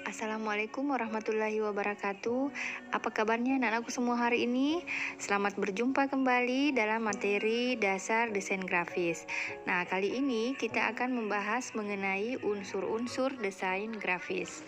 Assalamualaikum warahmatullahi wabarakatuh. Apa kabarnya anak-anakku semua hari ini? Selamat berjumpa kembali dalam materi dasar desain grafis. Nah, kali ini kita akan membahas mengenai unsur-unsur desain grafis.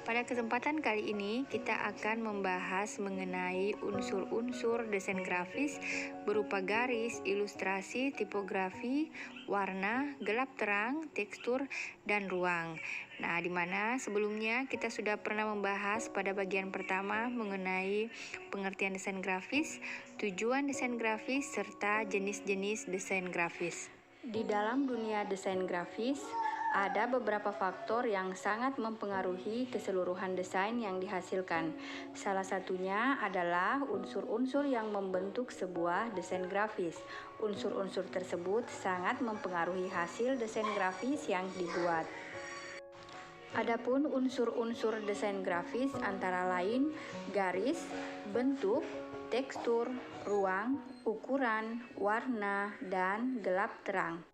Pada kesempatan kali ini kita akan membahas mengenai unsur-unsur desain grafis berupa garis, ilustrasi, tipografi, warna, gelap terang, tekstur, dan ruang. Nah, di mana sebelumnya kita sudah pernah membahas pada bagian pertama mengenai pengertian desain grafis, tujuan desain grafis, serta jenis-jenis desain grafis. Di dalam dunia desain grafis, ada beberapa faktor yang sangat mempengaruhi keseluruhan desain yang dihasilkan. Salah satunya adalah unsur-unsur yang membentuk sebuah desain grafis. Unsur-unsur tersebut sangat mempengaruhi hasil desain grafis yang dibuat. Adapun unsur-unsur desain grafis antara lain garis, bentuk, tekstur, ruang, ukuran, warna, dan gelap terang.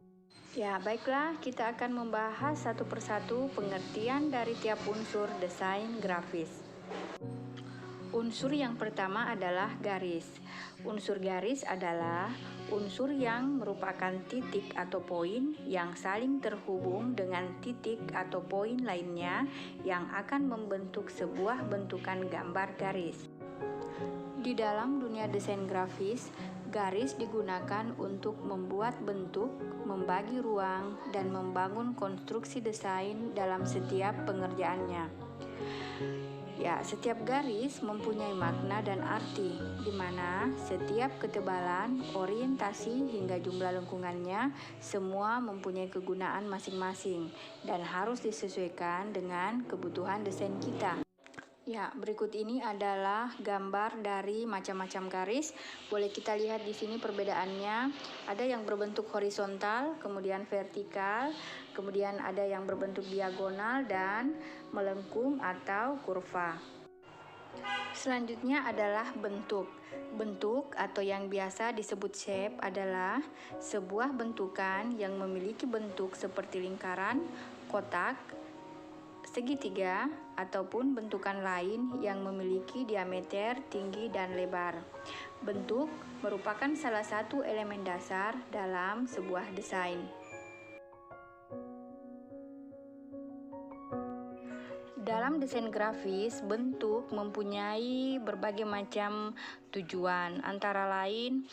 Ya, baiklah, kita akan membahas satu persatu pengertian dari tiap unsur desain grafis. Unsur yang pertama adalah garis. Unsur garis adalah unsur yang merupakan titik atau poin yang saling terhubung dengan titik atau poin lainnya yang akan membentuk sebuah bentukan gambar garis. Di dalam dunia desain grafis, garis digunakan untuk membuat bentuk, membagi ruang, dan membangun konstruksi desain dalam setiap pengerjaannya. Ya, setiap garis mempunyai makna dan arti, di mana setiap ketebalan, orientasi, hingga jumlah lengkungannya semua mempunyai kegunaan masing-masing dan harus disesuaikan dengan kebutuhan desain kita. Ya, berikut ini adalah gambar dari macam-macam garis. Boleh kita lihat di sini perbedaannya. Ada yang berbentuk horizontal, kemudian vertikal, kemudian ada yang berbentuk diagonal dan melengkung atau kurva. Selanjutnya adalah bentuk. Bentuk atau yang biasa disebut shape adalah sebuah bentukan yang memiliki bentuk seperti lingkaran, kotak, segitiga, ataupun bentukan lain yang memiliki diameter, tinggi, dan lebar. Bentuk merupakan salah satu elemen dasar dalam sebuah desain. Dalam desain grafis, bentuk mempunyai berbagai macam tujuan, antara lain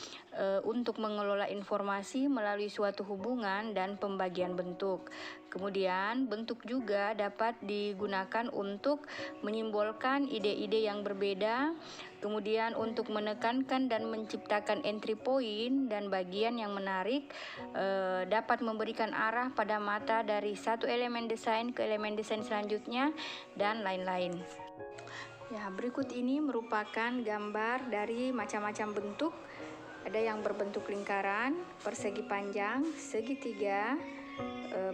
untuk mengelola informasi melalui suatu hubungan dan pembagian bentuk. Kemudian, bentuk juga dapat digunakan untuk menyimbolkan ide-ide yang berbeda, kemudian untuk menekankan dan menciptakan entry point dan bagian yang menarik, dapat memberikan arah pada mata dari satu elemen desain ke elemen desain selanjutnya, dan lain-lain. Ya, berikut ini merupakan gambar dari macam-macam bentuk. Ada yang berbentuk lingkaran, persegi panjang, segitiga,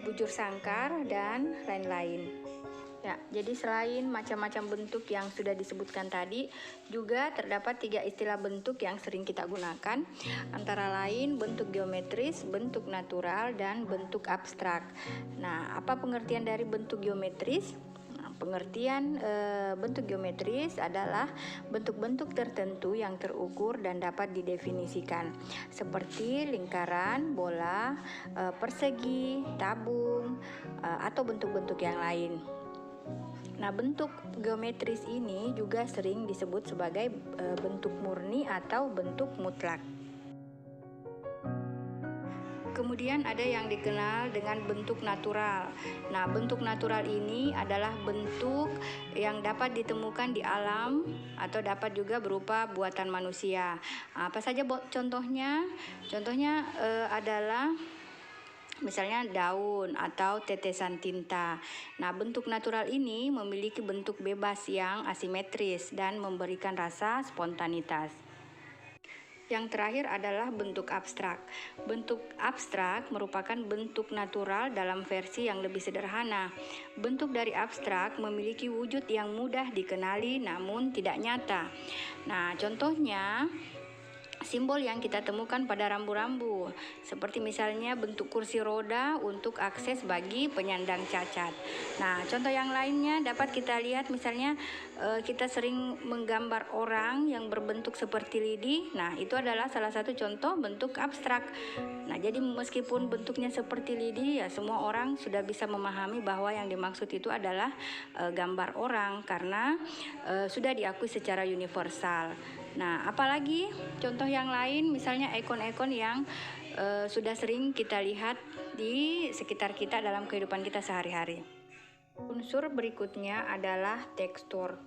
bujur sangkar, dan lain-lain. Ya, jadi selain macam-macam bentuk yang sudah disebutkan tadi, juga terdapat 3 istilah bentuk yang sering kita gunakan, antara lain bentuk geometris, bentuk natural, dan bentuk abstrak. Nah, apa pengertian dari bentuk geometris? Pengertian bentuk geometris adalah bentuk-bentuk tertentu yang terukur dan dapat didefinisikan, seperti lingkaran, bola, persegi, tabung, atau bentuk-bentuk yang lain. Nah, bentuk geometris ini juga sering disebut sebagai bentuk murni atau bentuk mutlak. Kemudian ada yang dikenal dengan bentuk natural. Nah, bentuk natural ini adalah bentuk yang dapat ditemukan di alam atau dapat juga berupa buatan manusia. Apa saja contohnya? Contohnya adalah misalnya daun atau tetesan tinta. Nah, bentuk natural ini memiliki bentuk bebas yang asimetris dan memberikan rasa spontanitas. Yang terakhir adalah bentuk abstrak. Bentuk abstrak merupakan bentuk natural dalam versi yang lebih sederhana. Bentuk dari abstrak memiliki wujud yang mudah dikenali namun tidak nyata. Nah, contohnya simbol yang kita temukan pada rambu-rambu, seperti misalnya bentuk kursi roda untuk akses bagi penyandang cacat. Nah, contoh yang lainnya dapat kita lihat misalnya kita sering menggambar orang yang berbentuk seperti lidi. Nah, itu adalah salah satu contoh bentuk abstrak. Nah, jadi meskipun bentuknya seperti lidi, ya semua orang sudah bisa memahami bahwa yang dimaksud itu adalah gambar orang karena sudah diakui secara universal. Nah, apalagi contoh yang lain, misalnya ikon-ikon yang sudah sering kita lihat di sekitar kita dalam kehidupan kita sehari-hari. Unsur berikutnya adalah tekstur.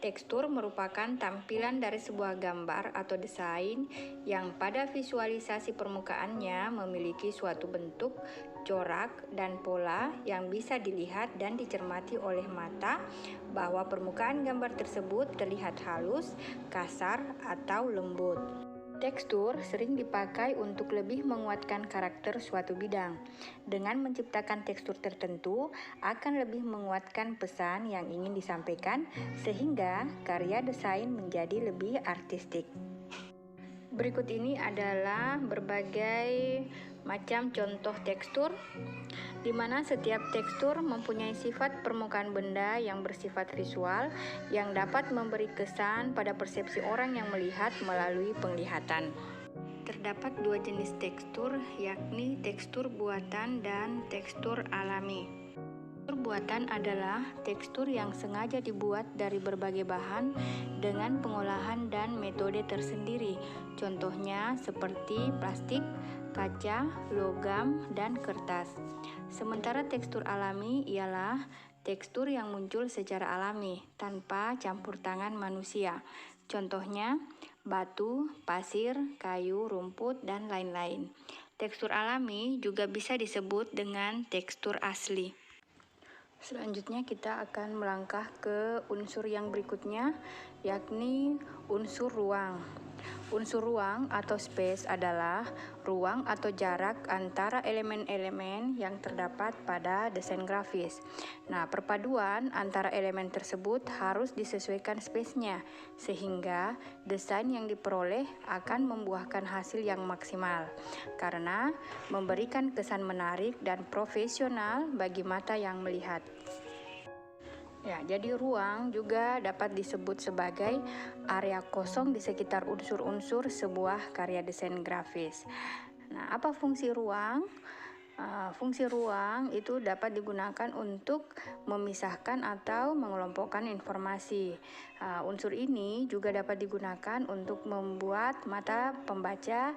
Tekstur merupakan tampilan dari sebuah gambar atau desain yang pada visualisasi permukaannya memiliki suatu bentuk, corak, dan pola yang bisa dilihat dan dicermati oleh mata bahwa permukaan gambar tersebut terlihat halus, kasar, atau lembut. Tekstur sering dipakai untuk lebih menguatkan karakter suatu bidang. Dengan menciptakan tekstur tertentu, akan lebih menguatkan pesan yang ingin disampaikan, sehingga karya desain menjadi lebih artistik. Berikut ini adalah berbagai macam contoh tekstur, di mana setiap tekstur mempunyai sifat permukaan benda yang bersifat visual yang dapat memberi kesan pada persepsi orang yang melihat melalui penglihatan. Terdapat dua jenis tekstur, yakni tekstur buatan dan tekstur alami. Tekstur buatan adalah tekstur yang sengaja dibuat dari berbagai bahan dengan pengolahan dan metode tersendiri. Contohnya seperti plastik, kaca, logam, dan kertas. Sementara tekstur alami ialah tekstur yang muncul secara alami tanpa campur tangan manusia. Contohnya batu, pasir, kayu, rumput, dan lain-lain. Tekstur alami juga bisa disebut dengan tekstur asli. Selanjutnya kita akan melangkah ke unsur yang berikutnya, yakni unsur ruang. Unsur ruang atau space adalah ruang atau jarak antara elemen-elemen yang terdapat pada desain grafis. Nah, perpaduan antara elemen tersebut harus disesuaikan space-nya, sehingga desain yang diperoleh akan membuahkan hasil yang maksimal, karena memberikan kesan menarik dan profesional bagi mata yang melihat. Ya, jadi ruang juga dapat disebut sebagai area kosong di sekitar unsur-unsur sebuah karya desain grafis. Nah, apa fungsi ruang? Fungsi ruang itu dapat digunakan untuk memisahkan atau mengelompokkan informasi. Unsur ini juga dapat digunakan untuk membuat mata pembaca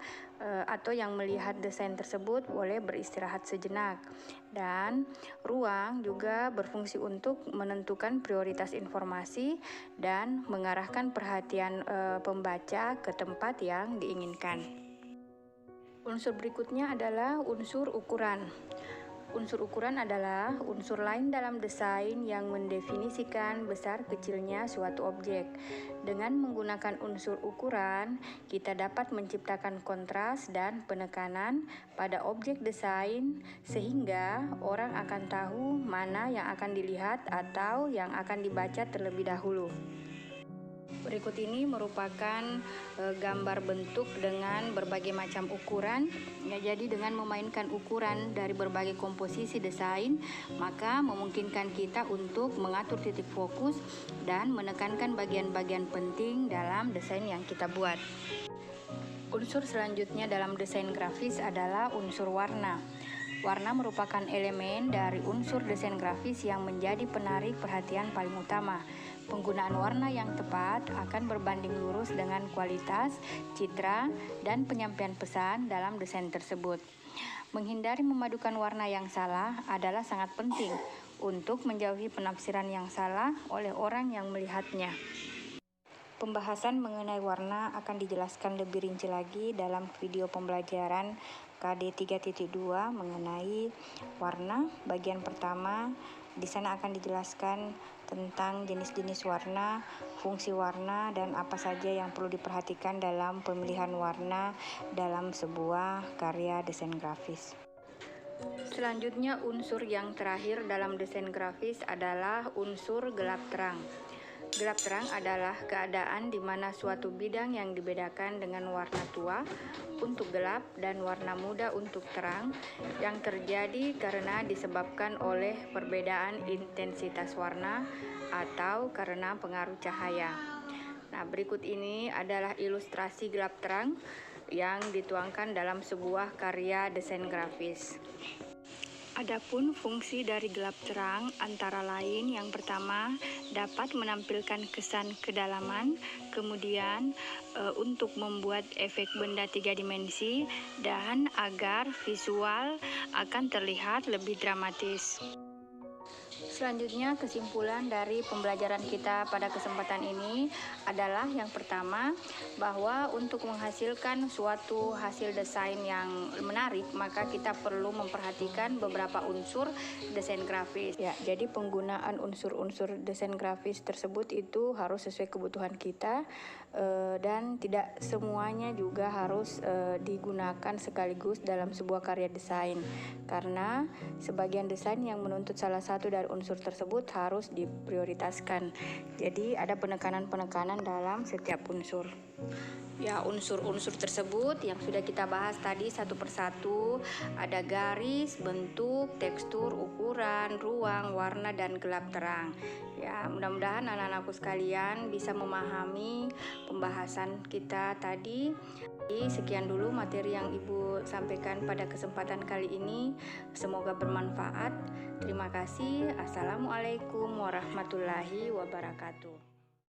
atau yang melihat desain tersebut boleh beristirahat sejenak. Dan ruang juga berfungsi untuk menentukan prioritas informasi dan mengarahkan perhatian pembaca ke tempat yang diinginkan. Unsur berikutnya adalah unsur ukuran. Unsur ukuran adalah unsur lain dalam desain yang mendefinisikan besar kecilnya suatu objek. Dengan menggunakan unsur ukuran, kita dapat menciptakan kontras dan penekanan pada objek desain sehingga orang akan tahu mana yang akan dilihat atau yang akan dibaca terlebih dahulu. Berikut ini merupakan gambar bentuk dengan berbagai macam ukuran. Ya, jadi dengan memainkan ukuran dari berbagai komposisi desain, maka memungkinkan kita untuk mengatur titik fokus dan menekankan bagian-bagian penting dalam desain yang kita buat. Unsur selanjutnya dalam desain grafis adalah unsur warna. Warna merupakan elemen dari unsur desain grafis yang menjadi penarik perhatian paling utama. Penggunaan warna yang tepat akan berbanding lurus dengan kualitas, citra, dan penyampaian pesan dalam desain tersebut. Menghindari memadukan warna yang salah adalah sangat penting untuk menjauhi penafsiran yang salah oleh orang yang melihatnya. Pembahasan mengenai warna akan dijelaskan lebih rinci lagi dalam video pembelajaran KD 3.2 mengenai warna. Bagian pertama, di sana akan dijelaskan tentang jenis-jenis warna, fungsi warna, dan apa saja yang perlu diperhatikan dalam pemilihan warna dalam sebuah karya desain grafis. Selanjutnya, unsur yang terakhir dalam desain grafis adalah unsur gelap terang. Gelap terang adalah keadaan di mana suatu bidang yang dibedakan dengan warna tua untuk gelap dan warna muda untuk terang yang terjadi karena disebabkan oleh perbedaan intensitas warna atau karena pengaruh cahaya. Nah, berikut ini adalah ilustrasi gelap terang yang dituangkan dalam sebuah karya desain grafis. Adapun fungsi dari gelap terang antara lain yang pertama dapat menampilkan kesan kedalaman, kemudian untuk membuat efek benda 3 dimensi dan agar visual akan terlihat lebih dramatis. Selanjutnya, kesimpulan dari pembelajaran kita pada kesempatan ini adalah yang pertama, bahwa untuk menghasilkan suatu hasil desain yang menarik, maka kita perlu memperhatikan beberapa unsur desain grafis. Ya, jadi penggunaan unsur-unsur desain grafis tersebut itu harus sesuai kebutuhan kita dan tidak semuanya juga harus digunakan sekaligus dalam sebuah karya desain. Karena sebagian desain yang menuntut salah satu dari unsur tersebut harus diprioritaskan. Jadi ada penekanan-penekanan dalam setiap unsur. Ya, unsur-unsur tersebut yang sudah kita bahas tadi satu persatu, ada garis, bentuk, tekstur, ukuran, ruang, warna, dan gelap terang. Ya, mudah-mudahan anak-anakku sekalian bisa memahami pembahasan kita tadi. Sekian dulu materi yang Ibu sampaikan pada kesempatan kali ini. Semoga bermanfaat. Terima kasih. Assalamualaikum warahmatullahi wabarakatuh.